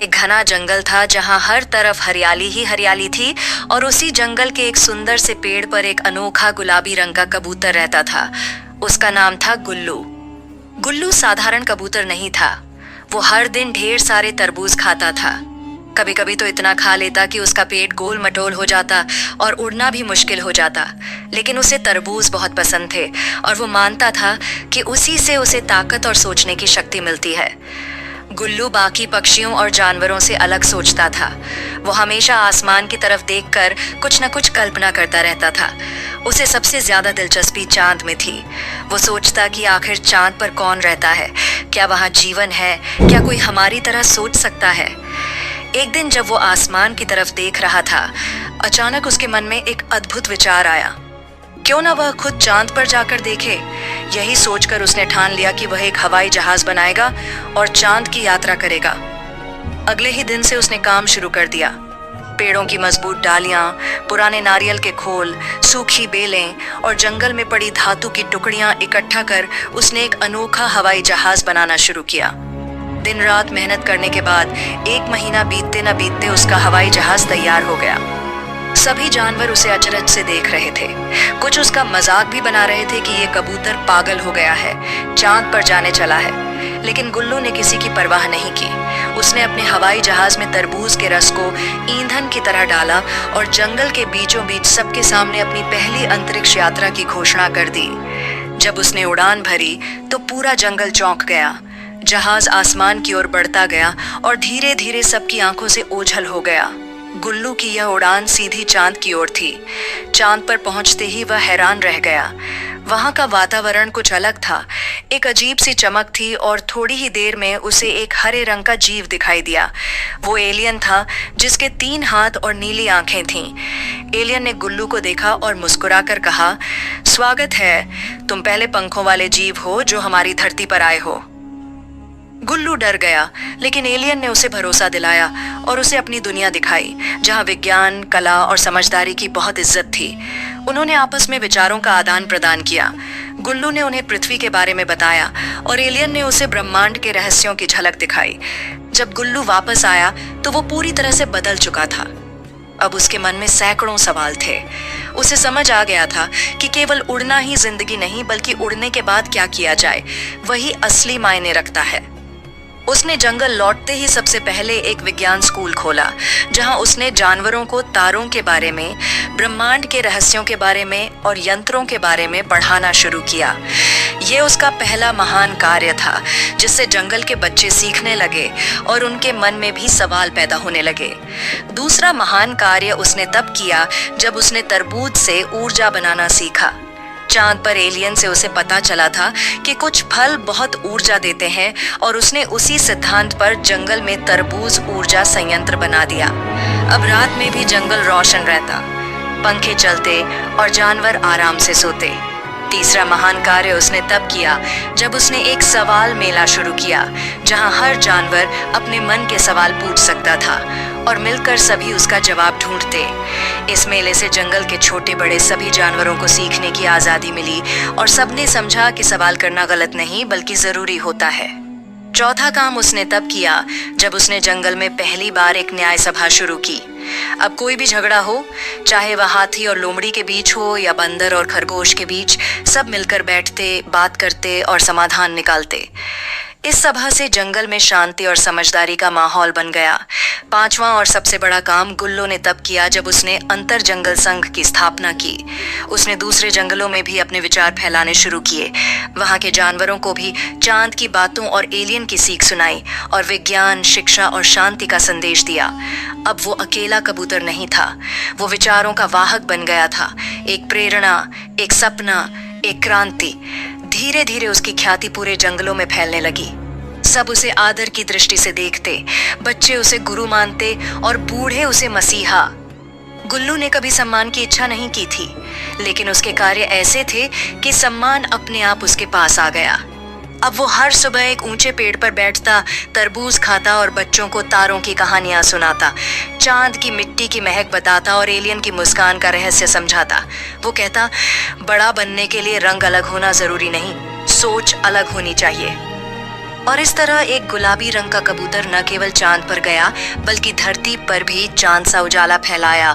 एक घना जंगल था जहां हर तरफ हरियाली ही हरियाली थी और उसी जंगल के एक सुंदर से पेड़ पर एक अनोखा गुलाबी रंग का कबूतर रहता था। उसका नाम था गुल्लू। गुल्लू साधारण कबूतर नहीं था। वो हर दिन ढेर सारे तरबूज खाता था। कभी कभी तो इतना खा लेता कि उसका पेट गोल मटोल हो जाता और उड़ना भी मुश्किल हो जाता। लेकिन उसे तरबूज बहुत पसंद थे और वो मानता था कि उसी से उसे ताकत और सोचने की शक्ति मिलती है। गुल्लू बाकी पक्षियों और जानवरों से अलग सोचता था। वो हमेशा आसमान की तरफ देखकर कुछ न कुछ कल्पना करता रहता था। उसे सबसे ज्यादा दिलचस्पी चांद में थी। वो सोचता कि आखिर चांद पर कौन रहता है, क्या वहाँ जीवन है, क्या कोई हमारी तरह सोच सकता है। एक दिन जब वो आसमान की तरफ देख रहा था, अचानक उसके मन में एक अद्भुत विचार आया। क्यों ना वह खुद चांद पर जाकर देखे। यही सोचकर उसने ठान लिया कि वह एक हवाई जहाज बनाएगा और चांद की यात्रा करेगा। अगले ही दिन से उसने काम शुरू कर दिया। पेड़ों की मजबूत डालियां, पुराने नारियल के खोल, सूखी बेलें और जंगल में पड़ी धातु की टुकड़ियां इकट्ठा कर उसने एक अनोखा हवाई जहाज बनाना शुरू किया। दिन रात मेहनत करने के बाद 1 महीना बीतते न बीतते उसका हवाई जहाज तैयार हो गया। सभी जानवर उसे अचरज से देख रहे थे। कुछ उसका मजाक भी बना रहे थे कि ये कबूतर पागल हो गया है, चांद पर जाने चला है। लेकिन गुल्लू ने किसी की परवाह नहीं की। उसने अपने हवाई जहाज में तरबूज के रस को ईंधन की तरह डाला और जंगल के बीचों बीच सबके सामने अपनी पहली अंतरिक्ष यात्रा की घोषणा कर दी। जब उसने उड़ान भरी तो पूरा जंगल चौंक गया। जहाज आसमान की ओर बढ़ता गया और धीरे धीरे सबकी आंखों से ओझल हो गया। गुल्लू की यह उड़ान सीधी चांद की ओर थी। चांद पर पहुंचते ही वह हैरान रह गया। वहां का वातावरण कुछ अलग था। एक अजीब सी चमक थी और थोड़ी ही देर में उसे एक हरे रंग का जीव दिखाई दिया। वो एलियन था जिसके 3 हाथ और नीली आंखें थीं। एलियन ने गुल्लू को देखा और मुस्कुराकर कहा, स्वागत है, तुम पहले पंखों वाले जीव हो जो हमारी धरती पर आए हो। गुल्लू डर गया, लेकिन एलियन ने उसे भरोसा दिलाया और उसे अपनी दुनिया दिखाई जहां विज्ञान, कला और समझदारी की बहुत इज्जत थी। उन्होंने आपस में विचारों का आदान प्रदान किया। गुल्लू ने उन्हें पृथ्वी के बारे में बताया और एलियन ने उसे ब्रह्मांड के रहस्यों की झलक दिखाई। जब गुल्लू वापस आया तो वो पूरी तरह से बदल चुका था। अब उसके मन में सैकड़ों सवाल थे। उसे समझ आ गया था कि केवल उड़ना ही जिंदगी नहीं, बल्कि उड़ने के बाद क्या किया जाए वही असली मायने रखता है। उसने जंगल लौटते ही सबसे पहले एक विज्ञान स्कूल खोला जहां उसने जानवरों को तारों के बारे में, ब्रह्मांड के रहस्यों के बारे में और यंत्रों के बारे में पढ़ाना शुरू किया। ये उसका पहला महान कार्य था जिससे जंगल के बच्चे सीखने लगे और उनके मन में भी सवाल पैदा होने लगे। दूसरा महान कार्य उसने तब किया जब उसने तरबूज से ऊर्जा बनाना सीखा। चांद पर एलियन से उसे पता चला था कि कुछ फल बहुत ऊर्जा देते हैं और उसने उसी सिद्धांत पर जंगल में तरबूज ऊर्जा संयंत्र बना दिया। अब रात में भी जंगल रोशन रहता, पंखे चलते और जानवर आराम से सोते। तीसरा महान कार्य उसने तब किया जब उसने एक सवाल मेला शुरू किया जहां हर जानवर अपने मन के सवाल पूछ सकता था और मिलकर सभी उसका जवाब ढूंढते। इस मेले से जंगल के छोटे बड़े सभी जानवरों को सीखने की आजादी मिली और सबने समझा कि सवाल करना गलत नहीं बल्कि जरूरी होता है। चौथा काम उसने तब किया जब उसने जंगल में पहली बार एक न्याय सभा शुरू की। अब कोई भी झगड़ा हो, चाहे वह हाथी और लोमड़ी के बीच हो या बंदर और खरगोश के बीच, सब मिलकर बैठते, बात करते और समाधान निकालते। इस सभा से जंगल में शांति और समझदारी का माहौल बन गया। पांचवा और सबसे बड़ा काम गुल्लू ने तब किया जब उसने अंतर जंगल संघ की स्थापना की। उसने दूसरे जंगलों में भी अपने विचार फैलाने शुरू किए। वहां के जानवरों को भी चांद की बातों और एलियन की सीख सुनाई और विज्ञान, शिक्षा और शांति का संदेश दिया। अब वो अकेला कबूतर नहीं था, वो विचारों का वाहक बन गया था। एक प्रेरणा, एक सपना, एक क्रांति। धीरे धीरे उसकी ख्याति पूरे जंगलों में फैलने लगी। सब उसे आदर की दृष्टि से देखते, बच्चे उसे गुरु मानते और बूढ़े उसे मसीहा। गुल्लू ने कभी सम्मान की इच्छा नहीं की थी, लेकिन उसके कार्य ऐसे थे कि सम्मान अपने आप उसके पास आ गया। अब वो हर सुबह एक ऊंचे पेड़ पर बैठता, तरबूज खाता और बच्चों को तारों की कहानियां सुनाता, चांद की मिट्टी की महक बताता और एलियन की मुस्कान का रहस्य समझाता। वो कहता, बड़ा बनने के लिए रंग अलग होना जरूरी नहीं, सोच अलग होनी चाहिए। और इस तरह एक गुलाबी रंग का कबूतर न केवल चांद पर गया बल्कि धरती पर भी चांद सा उजाला फैलाया